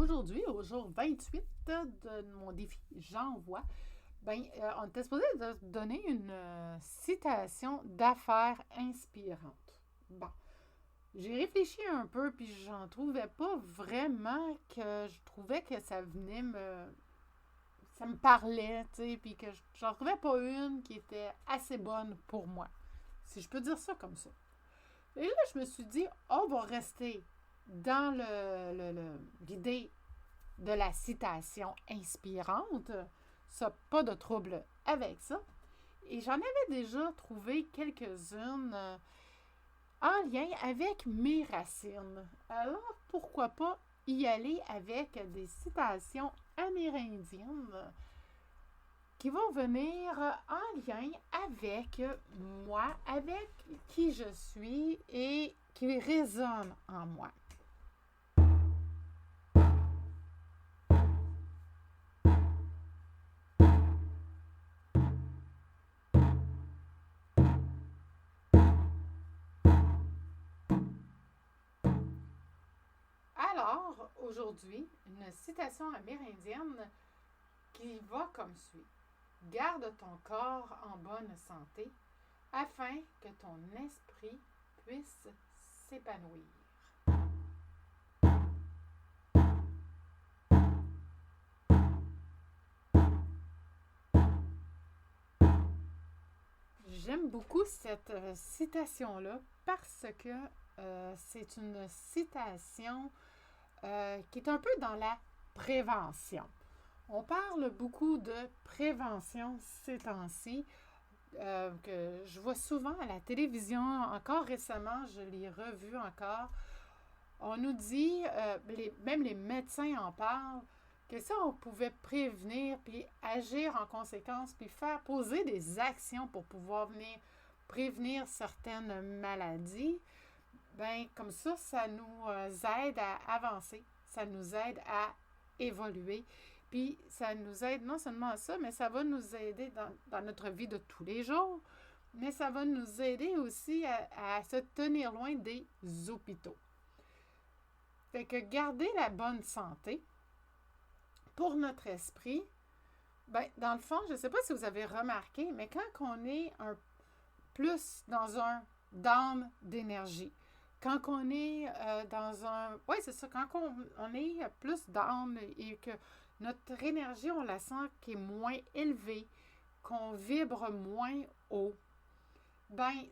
aujourd'hui, au jour 28 de mon défi J'envoie, on était supposé de donner une citation d'affaires inspirante. Bon, j'ai réfléchi un peu, puis j'en trouvais pas vraiment que je trouvais que ça me parlait, tu sais, puis que j'en trouvais pas une qui était assez bonne pour moi, si je peux dire ça comme ça. Et là, je me suis dit, on va rester dans l'idée de la citation inspirante. Ça, pas de trouble avec ça. Et j'en avais déjà trouvé quelques-unes en lien avec mes racines. Alors, pourquoi pas y aller avec des citations amérindiennes qui vont venir en lien avec moi, avec qui je suis et qui résonnent en moi. Alors, aujourd'hui, une citation amérindienne qui va comme suit. Garde ton corps en bonne santé afin que ton esprit puisse s'épanouir. J'aime beaucoup cette citation-là parce que c'est une citation qui est un peu dans la prévention. On parle beaucoup de prévention ces temps-ci, que je vois souvent à la télévision. Encore récemment, je l'ai revu encore. On nous dit, même les médecins en parlent, que ça, on pouvait prévenir, puis agir en conséquence, puis faire poser des actions pour pouvoir venir prévenir certaines maladies. Comme ça nous aide à avancer, ça nous aide à évoluer. Puis ça nous aide non seulement à ça, mais ça va nous aider dans notre vie de tous les jours, mais ça va nous aider aussi à se tenir loin des hôpitaux. Fait que garder la bonne santé pour notre esprit, dans le fond, je ne sais pas si vous avez remarqué, mais quand on est plus dans un down d'énergie, quand on est dans un... Oui, c'est ça, quand on est plus down et que notre énergie, on la sent qui est moins élevée, qu'on vibre moins haut,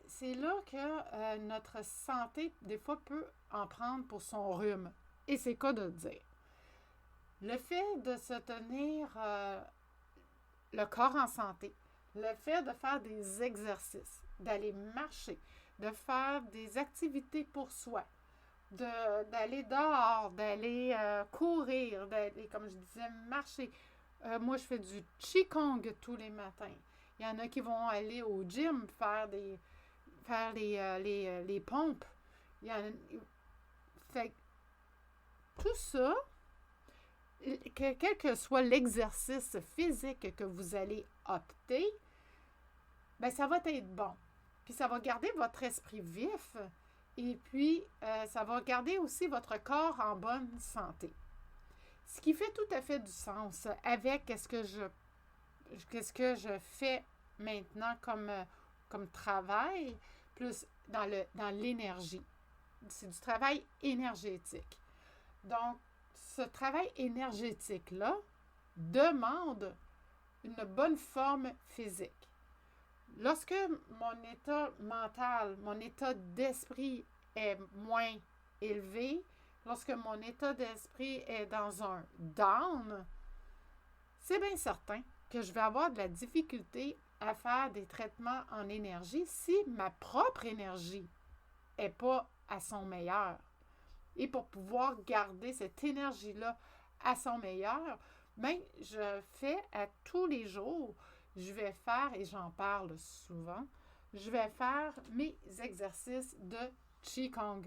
c'est là que notre santé, des fois, peut en prendre pour son rhume. Et c'est quoi de le dire? Le fait de se tenir le corps en santé, le fait de faire des exercices, d'aller marcher, de faire des activités pour soi, d'aller dehors, d'aller courir, d'aller, comme je disais, marcher. Moi, je fais du Qigong tous les matins. Il y en a qui vont aller au gym faire les pompes. Fait tout ça, quel que soit l'exercice physique que vous allez opter, ça va être bon. Puis ça va garder votre esprit vif et puis ça va garder aussi votre corps en bonne santé. Ce qui fait tout à fait du sens avec ce que je fais maintenant comme travail, plus dans l'énergie. C'est du travail énergétique. Donc, ce travail énergétique-là demande une bonne forme physique. Lorsque mon état mental, mon état d'esprit est moins élevé, lorsque mon état d'esprit est dans un down, c'est bien certain que je vais avoir de la difficulté à faire des traitements en énergie si ma propre énergie n'est pas à son meilleur. Et pour pouvoir garder cette énergie-là à son meilleur, je fais à tous les jours, je vais faire, et j'en parle souvent, je vais faire mes exercices de Qigong.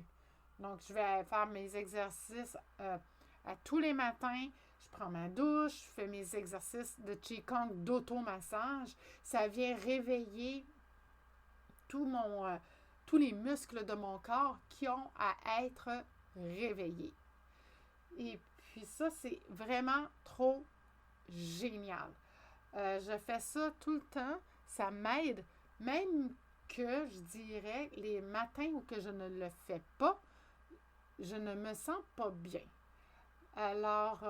Donc, je vais faire mes exercices à tous les matins. Je prends ma douche, je fais mes exercices de Qigong, d'automassage. Ça vient réveiller tous les muscles de mon corps qui ont à être réveillés. Et puis ça, c'est vraiment trop génial. Je fais ça tout le temps. Ça m'aide, même que je dirais les matins où que je ne le fais pas, je ne me sens pas bien. Alors,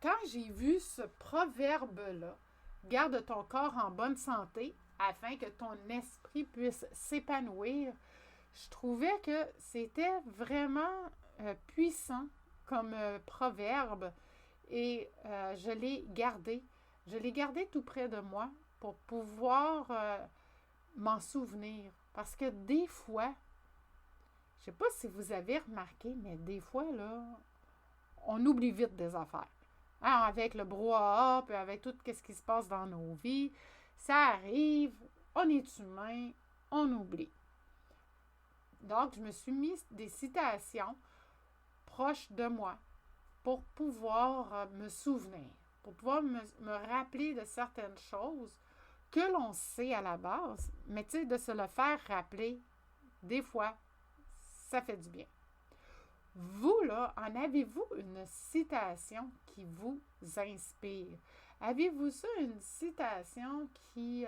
quand j'ai vu ce proverbe-là, garde ton corps en bonne santé afin que ton esprit puisse s'épanouir, je trouvais que c'était vraiment puissant comme proverbe et je l'ai gardé. Je l'ai gardé tout près de moi pour pouvoir m'en souvenir. Parce que des fois, je ne sais pas si vous avez remarqué, mais des fois, là, on oublie vite des affaires. Hein, avec le brouhaha, puis avec tout ce qui se passe dans nos vies, ça arrive, on est humain, on oublie. Donc, je me suis mis des citations proches de moi pour pouvoir me souvenir, pour pouvoir me rappeler de certaines choses que l'on sait à la base, mais tu sais, de se le faire rappeler, des fois, ça fait du bien. Vous, là, en avez-vous une citation qui vous inspire? Avez-vous ça, une citation qui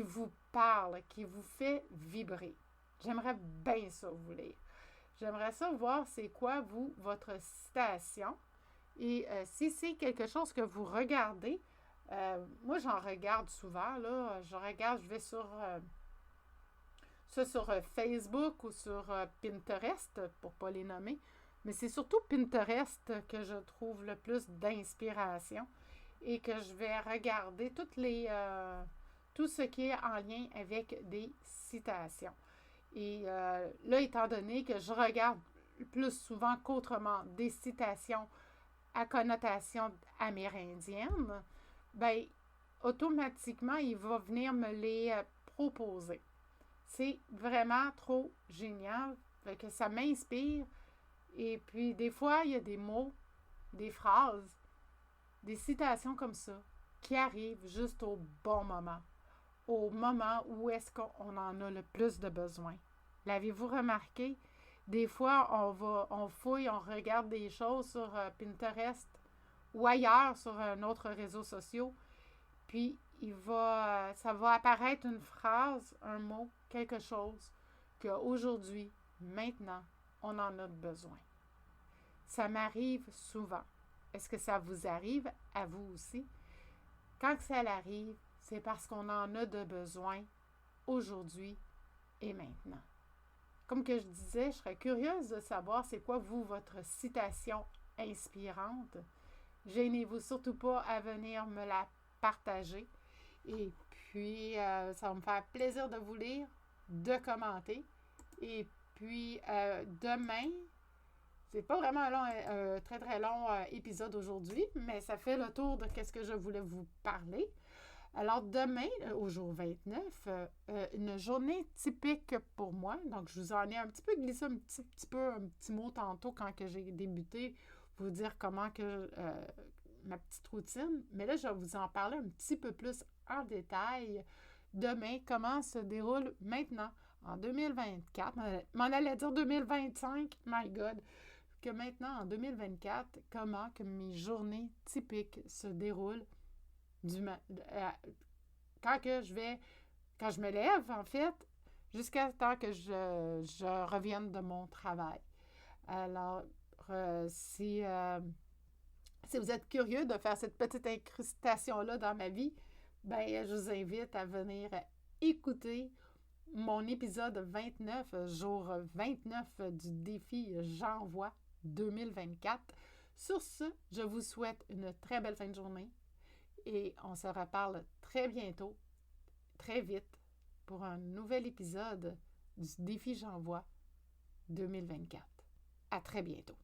vous parle, qui vous fait vibrer? J'aimerais bien ça vous lire. J'aimerais ça voir c'est quoi, vous, votre citation. Et si c'est quelque chose que vous regardez, moi, j'en regarde souvent, là. Je vais sur Facebook ou sur Pinterest, pour ne pas les nommer. Mais c'est surtout Pinterest que je trouve le plus d'inspiration et que je vais regarder tout ce qui est en lien avec des citations. Et là, étant donné que je regarde plus souvent qu'autrement des citations à connotation amérindienne, bien, automatiquement, il va venir me les proposer. C'est vraiment trop génial, fait que ça m'inspire. Et puis, des fois, il y a des mots, des phrases, des citations comme ça qui arrivent juste au bon moment. Au moment où est-ce qu'on en a le plus de besoin. L'avez-vous remarqué? Des fois, on fouille, on regarde des choses sur Pinterest ou ailleurs sur un autre réseau social, puis ça va apparaître une phrase, un mot, quelque chose qu'aujourd'hui, maintenant, on en a besoin. Ça m'arrive souvent. Est-ce que ça vous arrive à vous aussi? Quand ça arrive, c'est parce qu'on en a de besoin aujourd'hui et maintenant. Comme que je disais, je serais curieuse de savoir c'est quoi, vous, votre citation inspirante. Gênez-vous surtout pas à venir me la partager. Et puis, ça va me faire plaisir de vous lire, de commenter. Et puis, demain, c'est pas vraiment un très très long épisode aujourd'hui, mais ça fait le tour de ce que je voulais vous parler. Alors, demain, au jour 29, une journée typique pour moi. Donc, je vous en ai un petit peu glissé un petit mot tantôt quand que j'ai débuté, pour vous dire comment que ma petite routine. Mais là, je vais vous en parler un petit peu plus en détail. Demain, comment se déroule maintenant, en 2024. M'en allait dire 2025, my God. Que maintenant, en 2024, comment que mes journées typiques se déroulent quand je me lève, en fait, jusqu'à temps que je revienne de mon travail. Alors, si vous êtes curieux de faire cette petite incrustation-là dans ma vie, ben, je vous invite à venir écouter mon épisode 29, jour 29 du défi J'envoie 2024. Sur ce, je vous souhaite une très belle fin de journée et on se reparle très bientôt, très vite, pour un nouvel épisode du défi J'envoie 2024. À très bientôt.